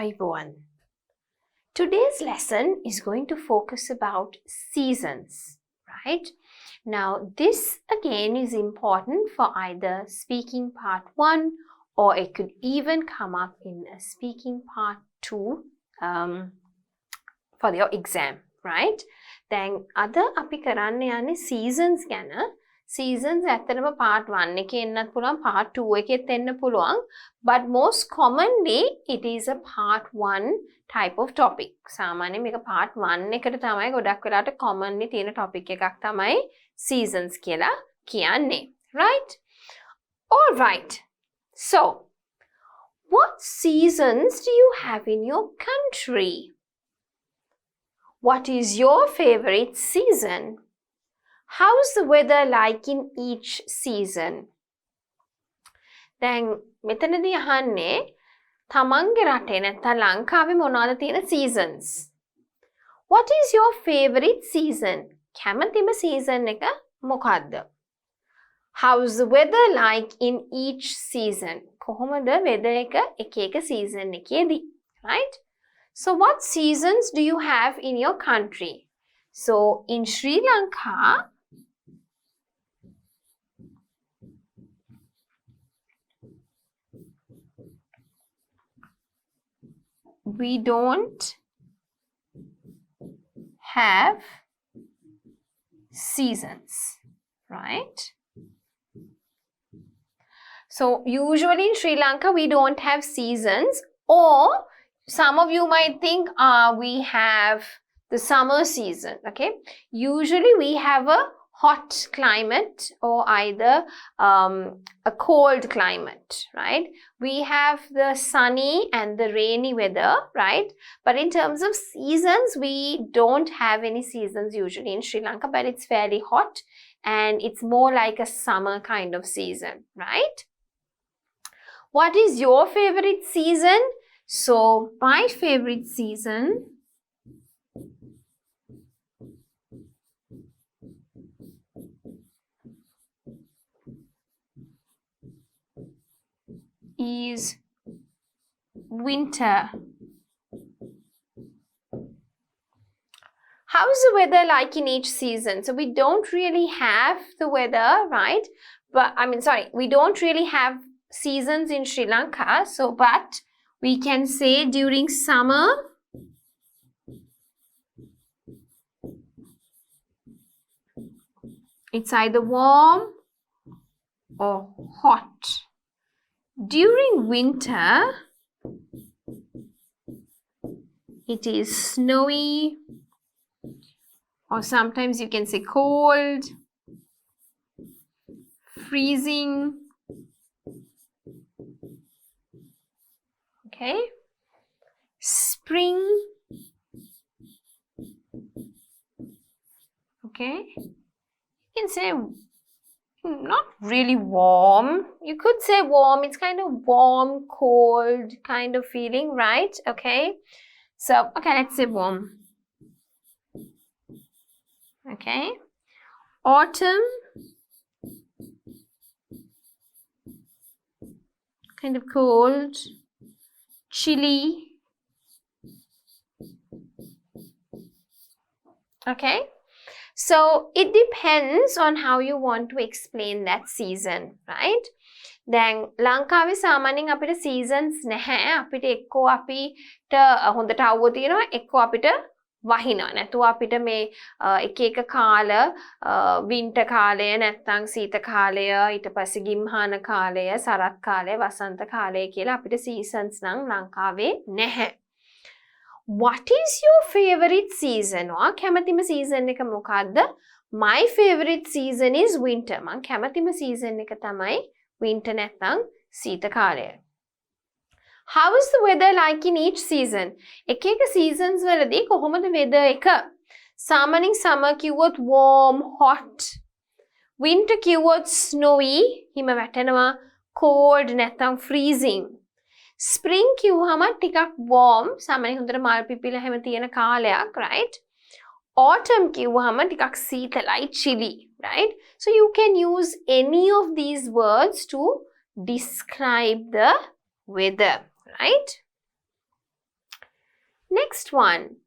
Ayubowan. Today's lesson is going to focus about seasons, right? Now, this again is important for either speaking part 1 or it could even come up in a speaking part 2 for your exam, right? Then, other api karanne yane seasons ගැන. Seasons ඇත්තටම part 1 එකේ එන්නත් පුළුවන්, part 2 එකෙත් එන්න පුළුවන්, but most commonly it is a part 1 type of topic. සාමාන්‍යයෙන් මේක part 1 එකට තමයි ගොඩක් වෙලාවට commonly තියෙන topic එකක් තමයි seasons කියලා කියන්නේ, right? All right. So, what seasons do you have in your country? What is your favorite season? How's the weather like in each season? දැන් මෙතනදී අහන්නේ තමන්ගේ රටේ නැත්නම් ලංකාවේ මොනවද තියෙන seasons? What is your favorite season? කැමතිම season එක මොකක්ද? How's the weather like in each season? කොහොමද weather එක එක season එකේදී? Right? So what seasons do you have in your country? So in Sri Lanka, we don't have seasons, right? So usually in Sri Lanka, we don't have seasons, or some of you might think we have the summer season, okay? Usually we have a hot climate or either a cold climate, right? We have the sunny and the rainy weather, right? But in terms of seasons, we don't have any seasons usually in Sri Lanka, but it's fairly hot and it's more like a summer kind of season, right? What is your favorite season? So my favorite season is winter. How is the weather like in each season? So we don't really have the weather, right? But we don't really have seasons in Sri Lanka. So, but we can say during summer, it's either warm or hot. During winter, it is snowy, or sometimes you can say cold, freezing. Okay. Spring. Okay. You can say not really warm. You could say warm. It's kind of warm, cold kind of feeling, right? Okay. So, okay, let's say warm. Okay. Autumn. Kind of cold, chilly. Okay. So it depends on how you want to explain that season, right? දැන් ලංකාවේ සාමාන්‍යයෙන් අපිට seasons නැහැ. අපිට එක්කෝ අපිට හොඳට අවුව තියෙනවා, එක්කෝ අපිට වහිනවා. නැතුව අපිට මේ එක එක කාල winter කාලය නැත්නම් සීත කාලය, ඊට පස්සේ ගිම්හාන කාලය, සරත් කාලය, වසන්ත කාලය කියලා අපිට seasons නම් ලංකාවේ නැහැ. What is your favorite season? ඔයා කැමතිම season එක මොකක්ද? My favorite season is winter. මං කැමතිම season එක තමයි winter නැත්නම් සීත කාලය. How is the weather like in each season? එක එක seasons වලදී කොහොමද weather එක? සාමාන්‍යයෙන් summer කිව්වොත් warm, hot. Winter කිව්වොත් snowy, හිම වැටෙනවා, cold නැත්නම් freezing. Spring කිව්වහම ටිකක් warm, සාමාන්‍යයෙන් හොඳට මල් පිපිලා හැම තියෙන කාලයක්, right? Autumn කිව්වහම ටිකක් සීතලයි, chilly, right? So you can use any of these words to describe the weather, right? Next one.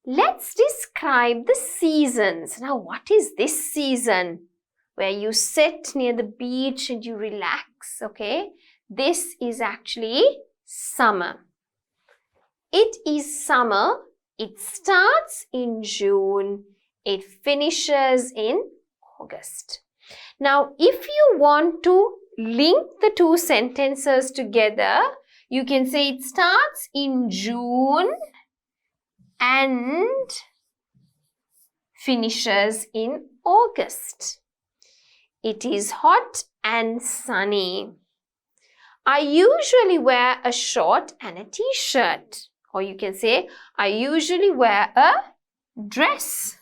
Let's describe the seasons. Now, what is this season? Where you sit near the beach and you relax, okay? This is actually summer. It is summer. It starts in June. It finishes in August. Now, if you want to link the two sentences together, you can say it starts in June and finishes in August. It is hot and sunny. I usually wear a short and a t-shirt. Or you can say, I usually wear a dress.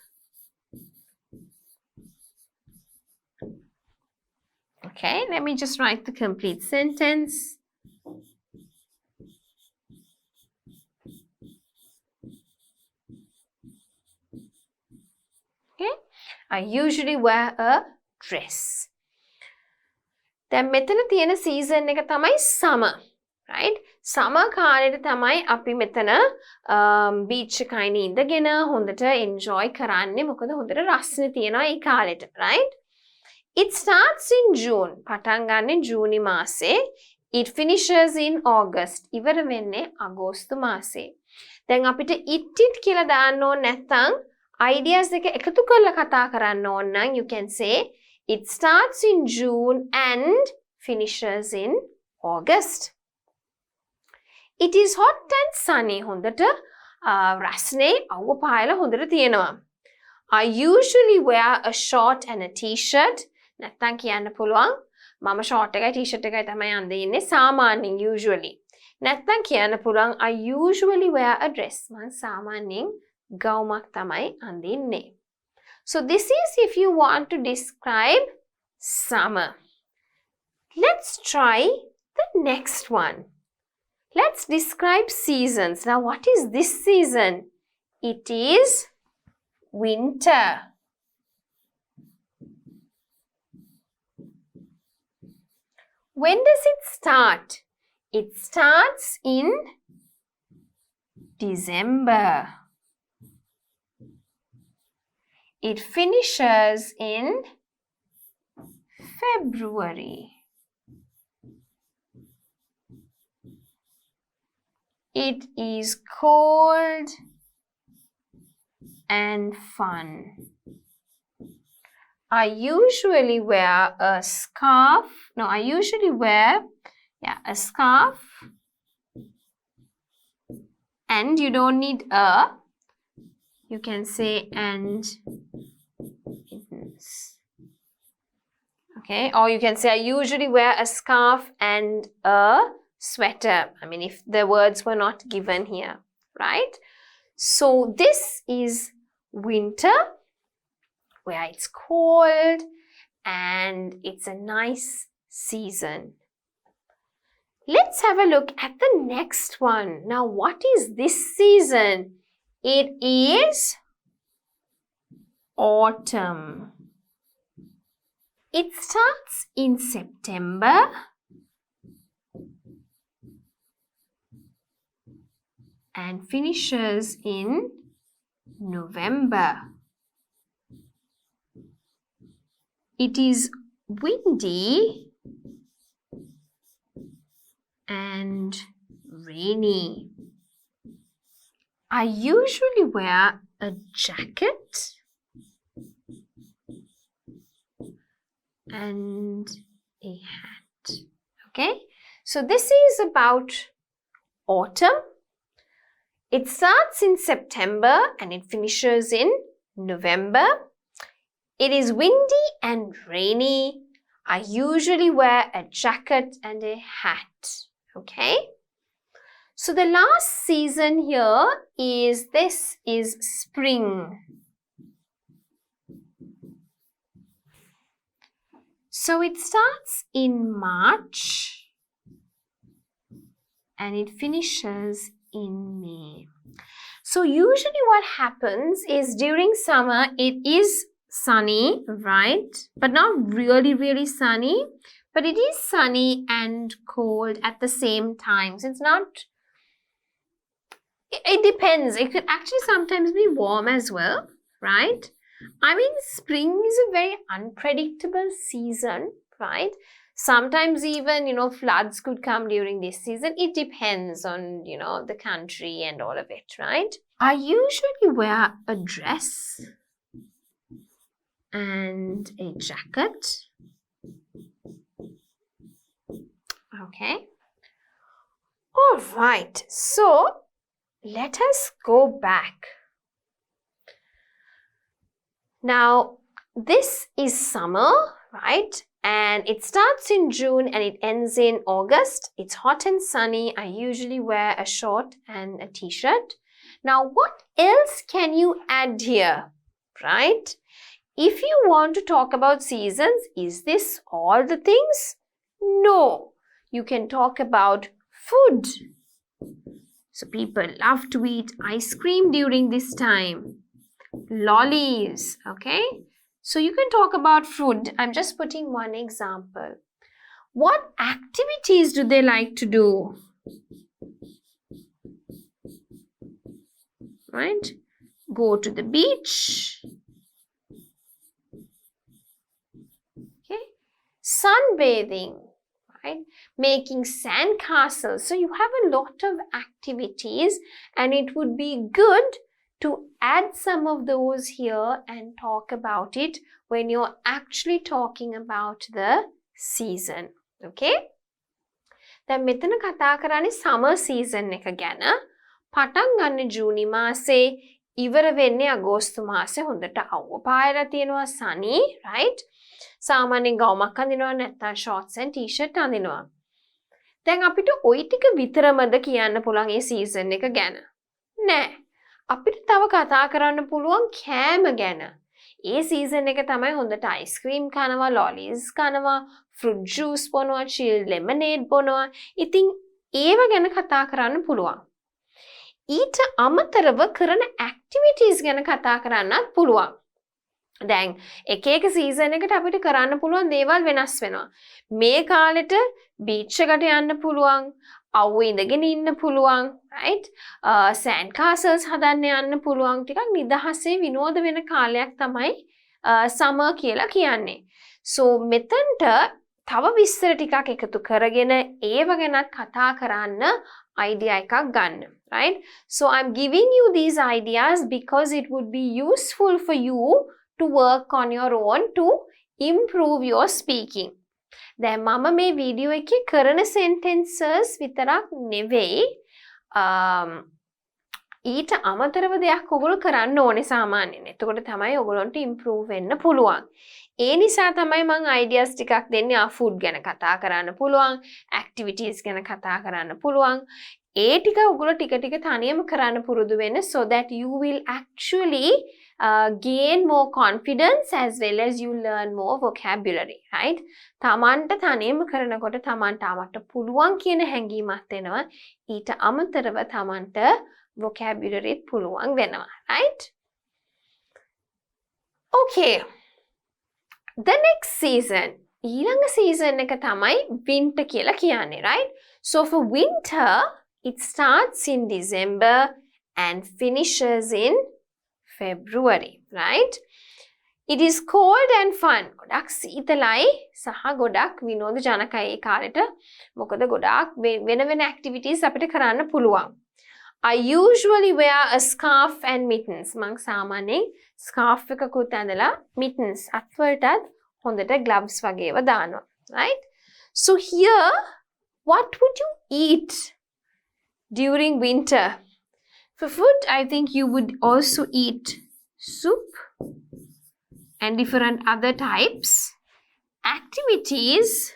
Okay, let me just write the complete sentence. Okay, I usually wear a dress. දැන් මෙතන තියෙන season එක තමයි summer, right? Summer කාලෙට තමයි අපි මෙතන beach එකේ ඉඳගෙන හොඳට enjoy කරන්නේ. මොකද හොඳට රස්නේ තියෙනවා ඒ කාලෙට, right? It starts in June. පටන් ගන්න ජූනි මාසේ. It finishes in August. ඉවර වෙන්නේ අගෝස්තු මාසේ. දැන් අපිට it කියලා දාන්න ඕන නැත්නම් ideas දෙක එකතු කරලා කතා කරන්න ඕන නම් you can say it starts in June and finishes in August. It is hot and sunny. හොඳට රස්නේ අවුව පායලා හොඳට තියෙනවා. I usually wear a short and a t-shirt. නැත්තම් කියන්න පුළුවන් මම short එකයි t-shirt එකයි තමයි අඳින්නේ ඉන්නේ සාමාන්‍යයෙන් usually. නැත්තම් කියන්න පුළුවන් I usually wear a dress. මම සාමාන්‍යයෙන් ගවුමක් තමයි අඳින්නේ. So this is if you want to describe summer. Let's try the next one. Let's describe seasons. Now, what is this season? It is winter. When does it start? It starts in December. It finishes in February. It is cold and fun. I usually wear a scarf. No, I usually wear a scarf. And you don't need a. You can say and. Okay, or you can say I usually wear a scarf and a sweater. I mean, if the words were not given here, right? So this is winter, where it's cold and it's a nice season. Let's have a look at the next one. Now, what is this season? It is autumn. It starts in September and finishes in November. It is windy and rainy. I usually wear a jacket and a hat. Okay, so this is about autumn. It starts in September and it finishes in November. It is windy and rainy. I usually wear a jacket and a hat. Okay, so the last season here is spring. So it starts in March and it finishes in May. So usually what happens is during summer it is sunny, right? But not really sunny, but it is sunny and cold at the same time. So it's not It depends. It could actually sometimes be warm as well, right? I mean, spring is a very unpredictable season, right? Sometimes even, floods could come during this season. It depends on, the country and all of it, right? I usually wear a dress and a jacket. Okay. All right. So let us go back. Now, this is summer, right? And it starts in June and it ends in August. It's hot and sunny. I usually wear a short and a t-shirt. Now, what else can you add here, right? If you want to talk about seasons, is this all the things? No. You can talk about food. So people love to eat ice cream during this time. Lollies, okay? So you can talk about food. I'm just putting one example. What activities do they like to do? Right? Go to the beach. Okay? Sunbathing, right? Making sand castles. So you have a lot of activities and it would be good to add some of those here and talk about it when you're actually talking about the season. Okay? දැන් මෙතන කතා කරන්නේ summer season එක ගැන. පටන් ගන්න ජූනි මාසේ ඉවර වෙන්නේ අගෝස්තු මාසේ හොඳට අවුව පායලා තියෙනවා sunny, right? සාමාන්‍යයෙන් ගවුමක් අඳිනවා නැත්නම් shorts and t-shirt අඳිනවා. දැන් අපිට ওই ටික විතරමද කියන්න පුළුවන් මේ season එක ගැන? නෑ. අපිට තව කතා කරන්න පුළුවන් කෑම ගැන. ඒ season එක තමයි හොඳට ice cream කනවා, lollies කනවා, fruit juice බොනවා, chilled lemonade බොනවා. ඉතින් ඒව ගැන කතා කරන්න පුළුවන්. ඊට අමතරව කරන activities ගැන කතා කරන්නත් පුළුවන්. දැන් එක එක season එකට අපිට කරන්න පුළුවන් දේවල් වෙනස් වෙනවා. මේ කාලෙට beach එකට යන්න පුළුවන්. අවුවේ ඉඳගෙන ඉන්න පුළුවන්, right? Sand castles හදන්න යන්න පුළුවන්. ටිකක් නිදහසේ විනෝද වෙන කාලයක් තමයි summer කියලා කියන්නේ. So මෙතනට තව විස්තර ටිකක් එකතු කරගෙන ඒව ගැනත් කතා කරන්න idea එකක් ගන්න, right? So I'm giving you these ideas because it would be useful for you to work on your own to improve your speaking. දැන් මම මේ වීඩියෝ එකේ කරන sentences විතරක් නෙවෙයි ඊට අමතරව දෙයක් ඔයගොල්ලෝ කරන්න ඕනේ සාමාන්‍යයෙන්. එතකොට තමයි ඔයගොල්ලන්ට improve වෙන්න පුළුවන්. ඒ නිසා තමයි මම ideas ටිකක් දෙන්නේ. food ගැන කතා කරන්න පුළුවන්, activities ගැන කතා කරන්න පුළුවන්. ඒ ටික ඔයගොල්ලෝ ටික ටික තනියම කරන්න පුරුදු වෙන්න so that you will actually gain more confidence as well as you learn more vocabulary, right? තමන්ට තනියම කරනකොට තමන්ට ආවට පුළුවන් කියන හැඟීමක් එනවා. ඊට අමතරව තමන්ට vocabulary පුළුවන් වෙනවා, right? Okay. The next season. ඊළඟ season එක තමයි winter කියලා කියන්නේ, right? So for winter, it starts in December and finishes in February, right? It is cold and fun. ගොඩක් සීතලයි සහ ගොඩක් විනෝද ජනකයි ඒ කාලෙට. මොකද ගොඩක් වෙන වෙන activities අපිට කරන්න පුළුවන්. I usually wear a scarf and mittens. මං සාමාන්‍යයෙන් scarf එකකුත් ඇඳලා mittens අත්වලටත් හොඳට gloves වගේව දානවා, right? So here, what would you eat during winter? For food, I think you would also eat soup and different other types. Activities,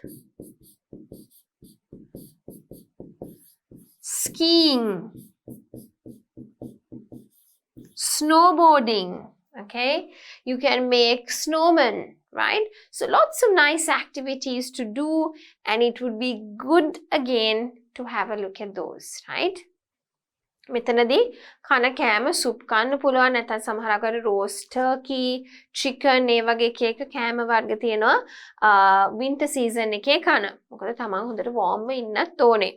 skiing, snowboarding, okay? You can make snowmen, right? So lots of nice activities to do and it would be good again to have a look at those, right? මෙතනදී කන කෑම soup කන්න පුළුවන් නැත්නම් සමහර අය roast turkey, chicken ඒ වගේ එක කෑම වර්ග තියෙනවා winter season එකේ කන. මොකද තමන් හොඳට warm වෙ ඉන්නත් ඕනේ.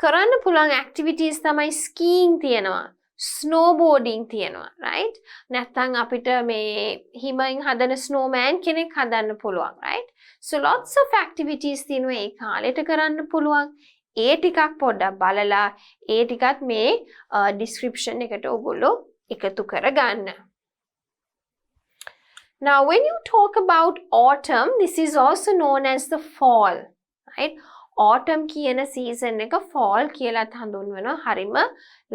කරන්න පුළුවන් activities තමයි skiing තියෙනවා, snowboarding තියෙනවා, right? නැත්නම් අපිට මේ හිමෙන් හදන snowman කෙනෙක් හදන්න පුළුවන්, right? So lots of activities තියෙනවා ඒ කාලෙට කරන්න පුළුවන්. ඒ ටිකක් පොඩ්ඩක් බලලා ඒ ටිකත් මේ description එකට ඔයගොල්ලෝ එකතු කරගන්න. Now when you talk about autumn, this is also known as the fall, right? Autumn කියන season එක fall කියලාත් හඳුන්වනවා. හරිම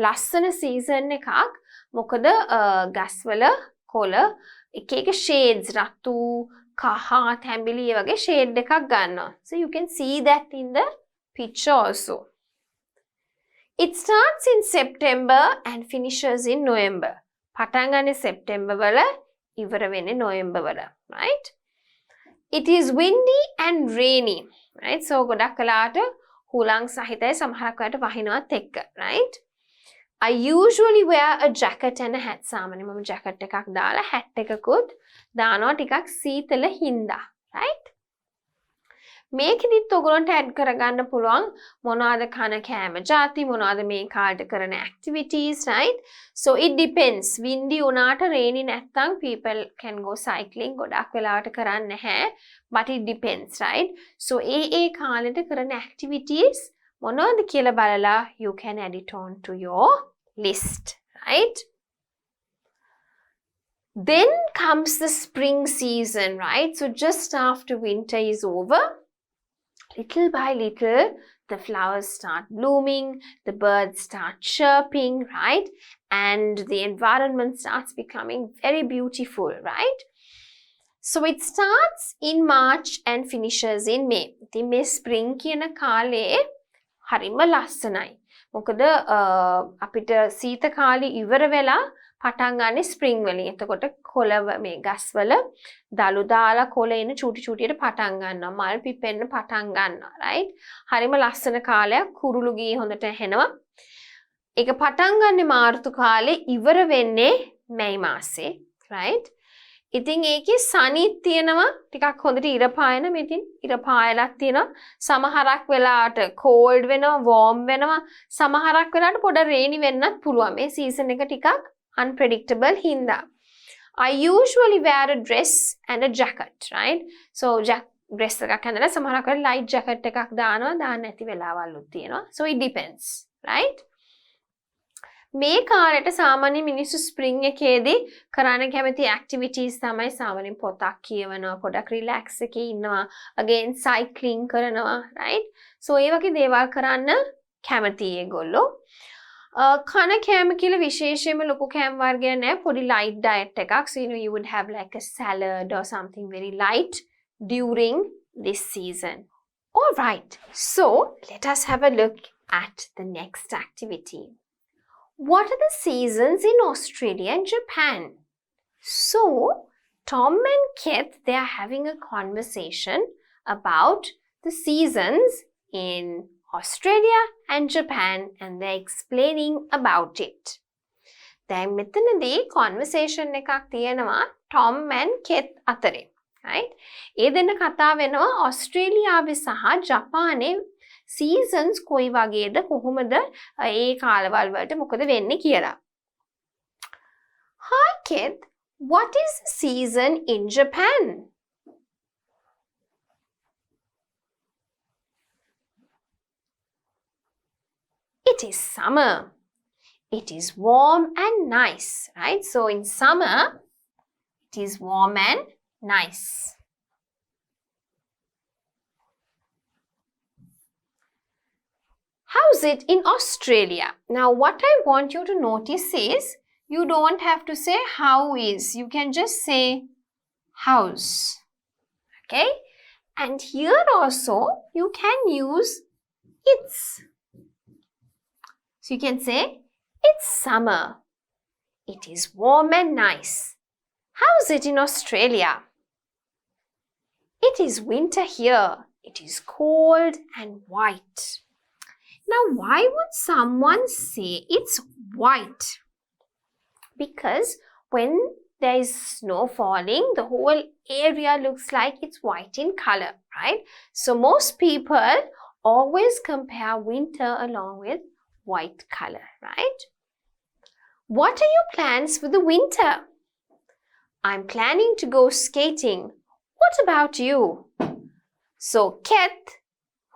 ලස්සන season එකක්. මොකද ගස්වල කොළ එක එක shades රතු, කහ, තැඹිලි වගේ shade එකක් ගන්නවා. So you can see that in the picture also. It starts in September and finishes in November. පටන් ගන්නේ September වල ඉවර වෙන්නේ November වල, right? It is windy and rainy, right? So ගොඩක් කලාට හුලං සහිතයි සමහරක් වෙලාවට වහිනවත් එක්ක, right? I usually wear a jacket and a hat. සාමාන්‍යයෙන් මම jacket එකක් දාලා hat එකකුත් දානවා ටිකක් සීතල හින්දා, right? මේකෙදිත් ඔයගොල්ලන්ට add කරගන්න පුළුවන් මොනවාද කන කෑම ಜಾති මොනවාද මේ කාලේට කරන activities, right? So it depends. windy උනාට rainy නැත්තම් people can go cycling ගොඩක් වෙලාවට කරන්නේ නැහැ, but it depends, right? So ඒ කාලේට කරන activities මොනවද කියලා බලලා you can add it on to your list, right? Then comes the spring season, right? So just after winter is over, little by little, the flowers start blooming, the birds start chirping, right? And the environment starts becoming very beautiful, right? So it starts in March and finishes in May. The May spring කියන කාලේ හරිම ලස්සනයි. මොකද අපිට සීත කාලේ ඉවර වෙලා පටන් ගන්න ස්ප්‍රින්ග් වලින්. එතකොට කොළ මේ ගස්වල දලු දාලා කොළ එන චූටි චූටියට පටන් ගන්නවා. මල් පිපෙන්න පටන් ගන්නවා, right? හරිම ලස්සන කාලයක්. කුරුළු ගී හොඳට ඇහෙනවා. ඒක පටන් ගන්නේ මාර්තු කාලේ ඉවර වෙන්නේ මැයි මාසේ, right? ඉතින් ඒකේ සනිත් තියෙනවා ටිකක් හොඳට ඉර පායන මෙතින් ඉර පායලක් තියෙනවා. සමහරක් වෙලාවට cold වෙනවා, warm වෙනවා. සමහරක් වෙලාවට පොඩ rainy වෙන්නත් පුළුවන්. මේ season එක ටිකක් unpredictable hinda. I usually wear a dress and a jacket, right? So dress එකක් ඇඳලා සමහරක් වෙලාවට light jacket එකක් දානවා, දාන්න නැති වෙලාවලුත් තියෙනවා. So it depends, right? මේ කාලේට සාමාන්‍ය මිනිස්සු ස්ප්‍රින්ග් එකේදී කරන්න කැමති activities තමයි සාමාන්‍යයෙන් පොතක් කියවනවා, පොඩක් relax එකේ ඉන්නවා, again cycling කරනවා, right? So ඒ වගේ දේවල් කරන්න කැමති ඒගොල්ලෝ. කන කෑම කියලා විශේෂයෙන්ම ලොකු කෑම වර්ගයක් නැහැ, පොඩි light diet එකක්. So you would have like a salad or something very light during this season. All right, so let us have a look at the next activity. What are the seasons in Australia and Japan? So, Tom and Keith, they are having a conversation about the seasons in Australia and Japan, and they're explaining about it. දැන් මෙතනදී conversation එකක් තියෙනවා Tom and Keith අතරේ, right? ඒ දෙන්න කතා වෙනවා ඔස්ට්‍රේලියාවේ සහ ජපානයේ seasons කොයි වගේද කොහොමද ඒ කාලවල වලට මොකද වෙන්නේ කියලා. Hi Keith, what is the season in Japan? It is summer. It is warm and nice, right? So in summer, it is warm and nice. How's it in Australia? Now, what I want you to notice is you don't have to say how is. You can just say how's. Okay? And here also, you can use it's. So you can say, it's summer. It is warm and nice. How's it in Australia? It is winter here. It is cold and white. Now, why would someone say it's white? Because when there is snow falling, the whole area looks like it's white in color, right? So most people always compare winter along with white color, right? What are your plans for the winter? I'm planning to go skating. What about you? So Keth,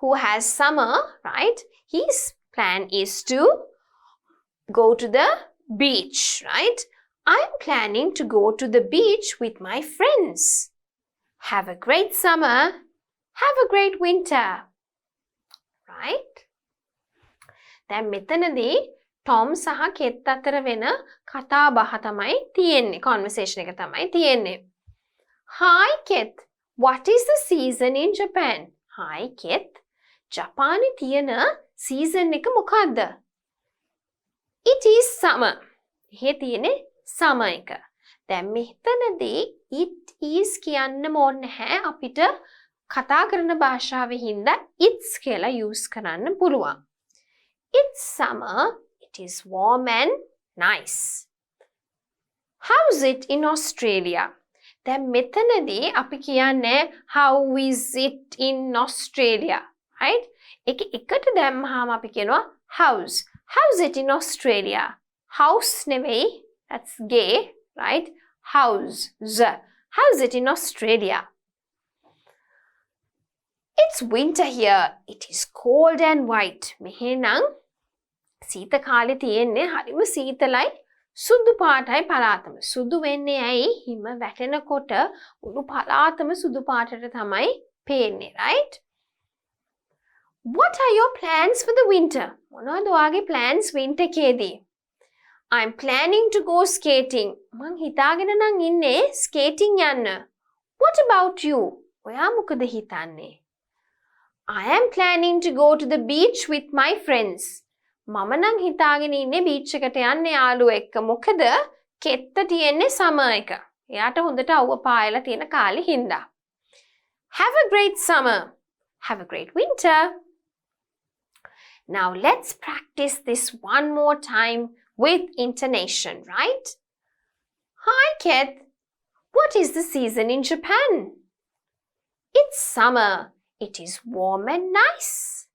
who has summer, right? His plan is to go to the beach, right? I'm planning to go to the beach with my friends. Have a great summer. Have a great winter. Right? දැන් මෙතනදී Tom සහ Keth අතර වෙන කතා බහ තමයි තියෙන්නේ. Conversation එක තමයි තියෙන්නේ. Hi Keth, what is the season in Japan? Hi Keth, ජපානයේ තියෙන season එක මොකක්ද? It is summer. එහෙ තියෙන්නේ summer එක. දැන් මෙතනදී it is කියන්න ඕනේ නැහැ. අපිට කතා කරන භාෂාවේ හින්දා it's කියලා use කරන්න පුළුවන්. It's summer. It is warm and nice. How's it in Australia? දැන් මෙතනදී අපි කියන්නේ how is it in Australia? Right? ඒක එකට දැම්මහම අපි කියනවා how's. How's it in Australia? House නෙවෙයි. That's gay, right? How's. How's it in Australia? It's winter here. It is cold and white. මෙහෙනම් සීත කාලේ තියෙන්නේ හරිම සීතලයි සුදු පාටයි පළාතම. සුදු වෙන්නේ ඇයි? හිම වැටෙනකොට උණු පළාතම සුදු පාටට තමයි පේන්නේ, right? What are your plans for the winter? මොනවද ඔයාගේ plans winter එකේදී? I'm planning to go skating. මං හිතාගෙන නම් ඉන්නේ skating යන්න. What about you? ඔයා මොකද හිතන්නේ? I am planning to go to the beach with my friends. මම නම් හිතාගෙන ඉන්නේ beach එකට යන්න යාළුවෝ එක්ක. මොකද කෙත්ත තියෙන්නේ summer එක. එයාට හොඳට අවුව පායලා තියෙන කාලේ හින්දා. Have a great summer. Have a great winter. Now let's practice this one more time with intonation, right? Hi, Keth. What is the season in Japan? It's summer. It is warm and nice.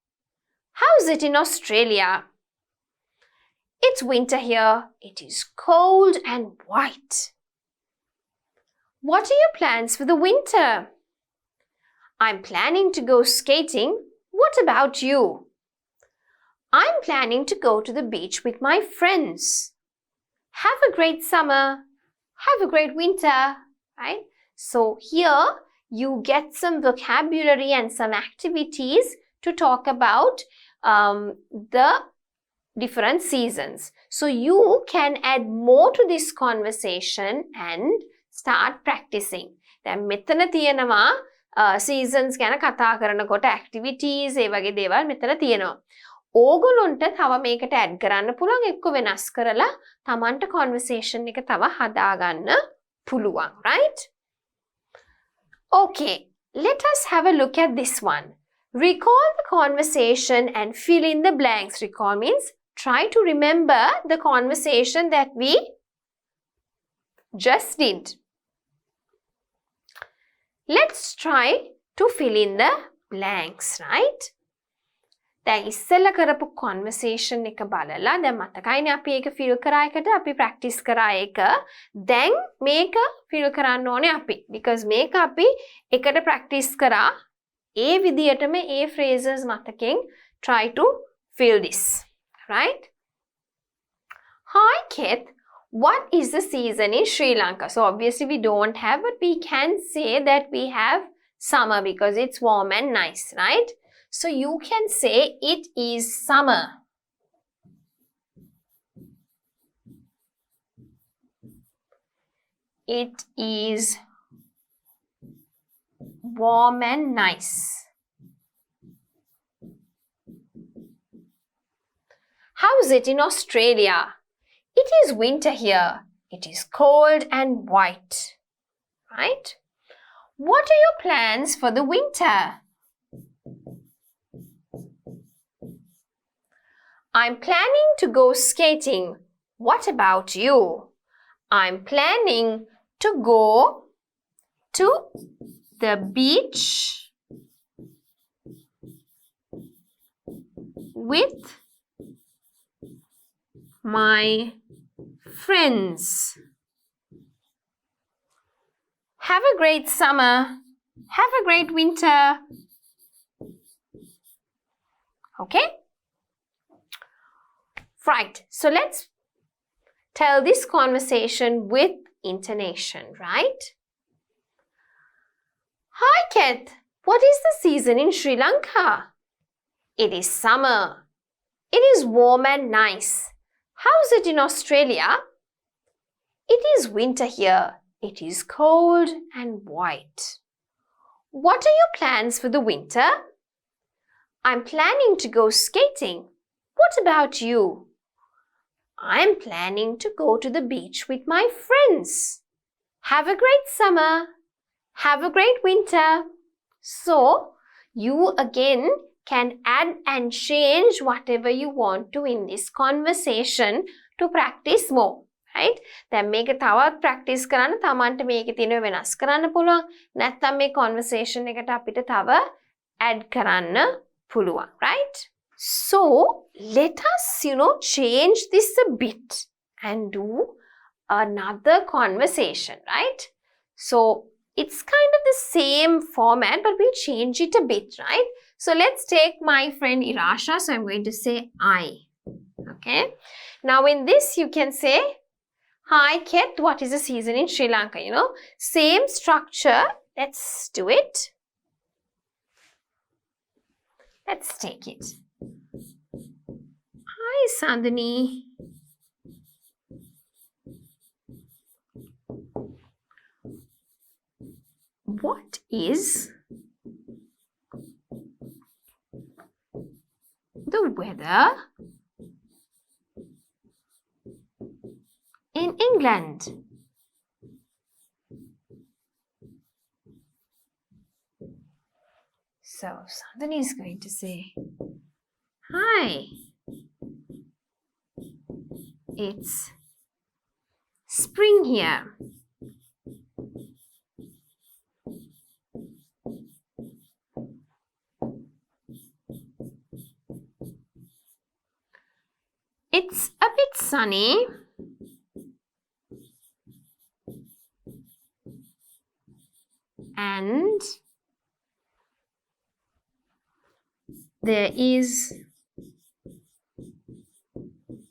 How's it in Australia? It's winter here. It is cold and white. What are your plans for the winter? I'm planning to go skating. What about you? I'm planning to go to the beach with my friends. Have a great summer. Have a great winter. Right? So here you get some vocabulary and some activities to talk about the different seasons. So you can add more to this conversation and start practicing. දැන් මෙතන තියෙනවා seasons ගැන කතා කරනකොට activities ඒ වගේ දේවල් මෙතන තියෙනවා. ඕගොල්ලොන්ට තව මේකට add කරන්න පුළුවන් එක්ක වෙනස් කරලා Tamanට conversation එක තව හදාගන්න පුළුවන්, right? Okay, let us have a look at this one. Recall the conversation and fill in the blanks. Recall means try to remember the conversation that we just did. Let's try to fill in the blanks, right? දැන් ඉස්සෙල්ලා කරපු conversation එක බලලා දැන් මතකයිනේ අපි ඒක fill කරා එකට අපි practice කරා එක. දැන් මේක fill කරන්න ඕනේ අපි because මේක අපි එකට practice කරා. ඒ විදියටම ඒ phrases මතකෙන් try to fill this, right? Hi Keth, what is the season in Sri Lanka? So obviously we don't have, but we can say that we have summer because it's warm and nice, right? So you can say it is summer. It is warm and nice. How's it in Australia? It is winter here. It is cold and white. Right? What are your plans for the winter? I'm planning to go skating. What about you? I'm planning to go to the beach with my friends. Have a great summer. Have a great winter. Okay? Right. So let's tell this conversation with intonation, right? Hi, Keth. What is the season in Sri Lanka? It is summer. It is warm and nice. How's it in Australia? It is winter here. It is cold and white. What are your plans for the winter? I'm planning to go skating. What about you? I'm planning to go to the beach with my friends. Have a great summer. Have a great winter. So, you again can add and change whatever you want to in this conversation to practice more. Right? දැන් මේක තවත් practice කරන්න තමන්ට මේකේ තියෙන වෙනස් කරන්න පුළුවන්. නැත්නම් මේ conversation එකට අපිට තව add කරන්න පුළුවන්. Right? So, let us, change this a bit and do another conversation. Right? So, it's kind of the same format, but we'll change it a bit, right? So let's take my friend Irasha. So I'm going to say I. Okay. Now in this you can say, hi Keth, what is the season in Sri Lanka? Same structure. Let's do it. Let's take it. Hi Sandhani. What is the weather in England? So Sandhani is going to say, hi, it's spring here. It's a bit sunny and there is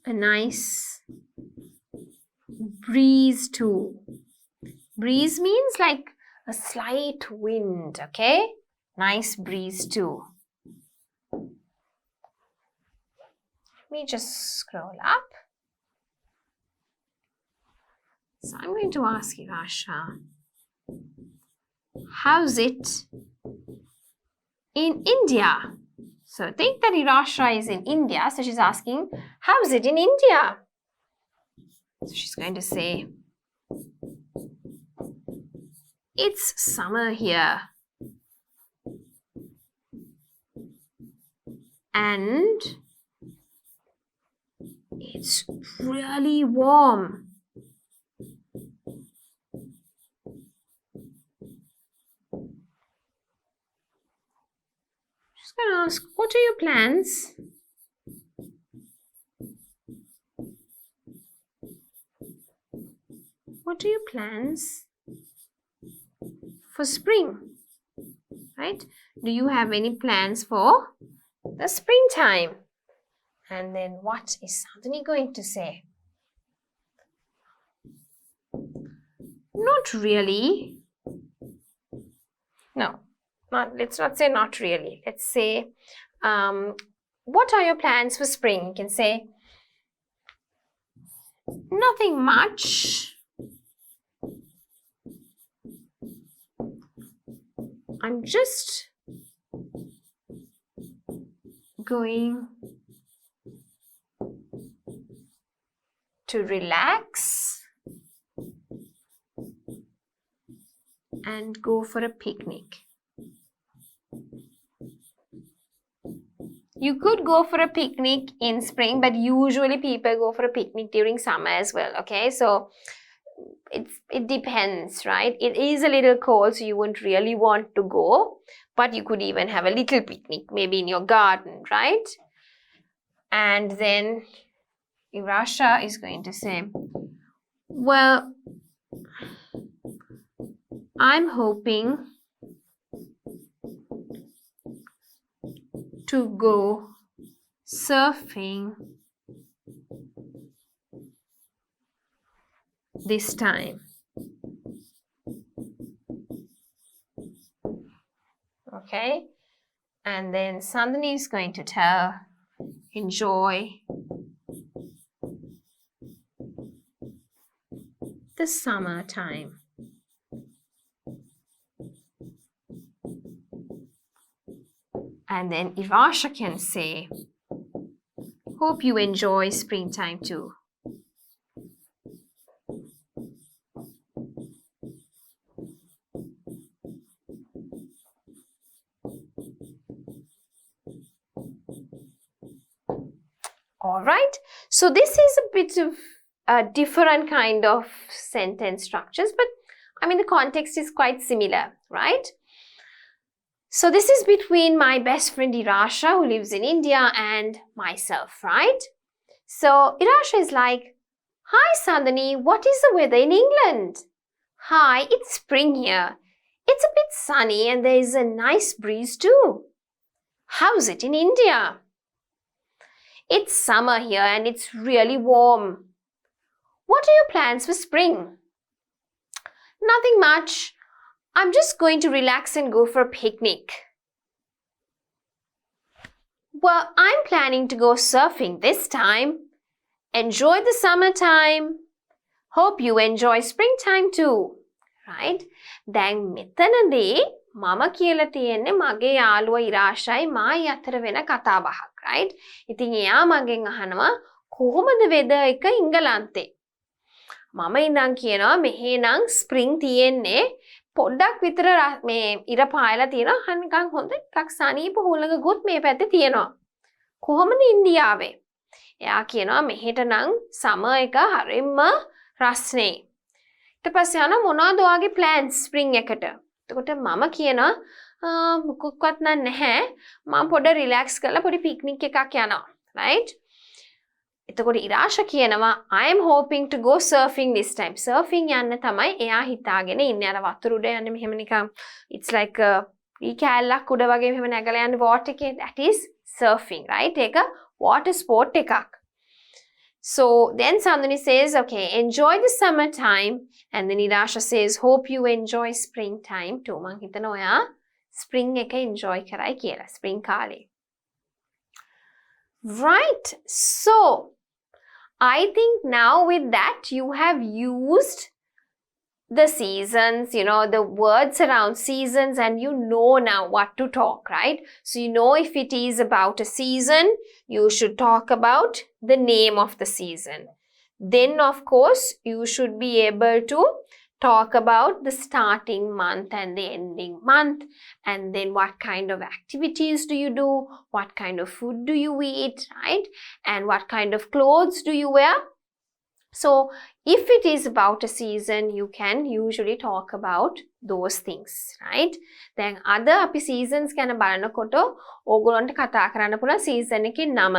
a nice breeze too. Breeze means like a slight wind, okay? Nice breeze too. Let me just scroll up. So I'm going to ask Irasha, how's it in India? So think that Irasha is in India. So she's asking, how's it in India? So she's going to say, it's summer here. And it's really warm. Just going to ask, what are your plans? What are your plans for spring? Right? Do you have any plans for the springtime? And then what is Sandhani going to say? Not really. No, let's not say not really. Let's say, what are your plans for spring? You can say, nothing much. I'm just going to relax and go for a picnic. You could go for a picnic in spring, but usually people go for a picnic during summer as well, okay? So it depends, right? It is a little cold, so you wouldn't really want to go, but you could even have a little picnic, maybe in your garden, right? And then Irasha is going to say, well, I'm hoping to go surfing this time. Okay, and then Sandhani is going to tell, enjoy the summertime. And then Irasha can say, hope you enjoy springtime too. All right, so this is a bit of a different kind of sentence structures, but I mean the context is quite similar, right? So this is between my best friend Irasha, who lives in India, and myself, right? So Irasha is like, hi Sandhani, what is the weather in England? Hi, it's spring here. It's a bit sunny and there is a nice breeze too. How's it in India? It's summer here and it's really warm. What are your plans for spring? Nothing much. I'm just going to relax and go for a picnic. Well, I'm planning to go surfing this time. Enjoy the summertime. Hope you enjoy springtime too. Right? දැන් මෙතනදී මම කියලා තියෙන්නේ මගේ යාළුවා ඉරාෂයි මායි අතර වෙන කතා බහක්, right? ඉතින් එයා මගෙන් අහනවා කොහොමද weather එක ඉංගලන්තේ? මම ඉඳන් කියනවා මෙහෙනම් spring තියෙන්නේ පොඩ්ඩක් විතර මේ ඉර පායලා තියෙනවා නිකන් හොඳ එකක් සනීප හුලඟකුත් මේ පැත්තේ තියෙනවා. කොහොමද ඉන්දියාවේ? එයා කියනවා මෙහෙට නම් summer එක හරියම රස්නේ. ඊට පස්සේ යනවා මොනවද ඔයාගේ plans spring එකට? එතකොට මම කියනවා මොකක්වත් නැහැ. මම පොඩ relax කරලා පොඩි picnic එකක් යනවා. Right? එතකොට ඉරාෂා කියනවා I am hoping to go surfing this time. Surfing යන්න තමයි එයා හිතාගෙන ඉන්නේ. අර වතුර උඩ යන්නේ මෙහෙම නිකන් it's like a කෑල්ලක් උඩ වගේ මෙහෙම නැගලා යන්නේ water එකේ. That is surfing, right? ඒක water sport එකක්. So then Sandhani says, okay, enjoy the summertime. And then Irasha says, hope you enjoy springtime too. මං හිතනවා ඔයා spring එක enjoy කරයි කියලා. Spring කාලේ. Right. So I think now with that you have used the seasons, you know, the words around seasons, and you know now what to talk, right? So you know if it is about a season, you should talk about the name of the season. Then of course you should be able to talk about the starting month and the ending month, and then what kind of activities do you do, what kind of food do you eat, right? And what kind of clothes do you wear? So if it is about a season, you can usually talk about those things, right? Then other අපි seasons ගැන බලනකොට ඕගොල්ලන්ට කතා කරන්න පුළුවන් season එකේ නම.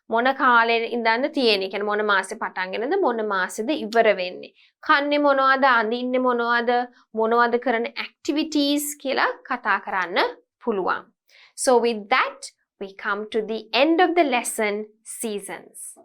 මොන කාලේ ඉඳන්ද තියෙන්නේ? කියන්නේ මොන මාසේ පටන් ගෙනද මොන මාසෙද ඉවර වෙන්නේ? කන්නේ මොනවද? අඳින්නේ මොනවද? මොනවද කරන activities කියලා කතා කරන්න පුළුවන්. So with that, we come to the end of the lesson, seasons.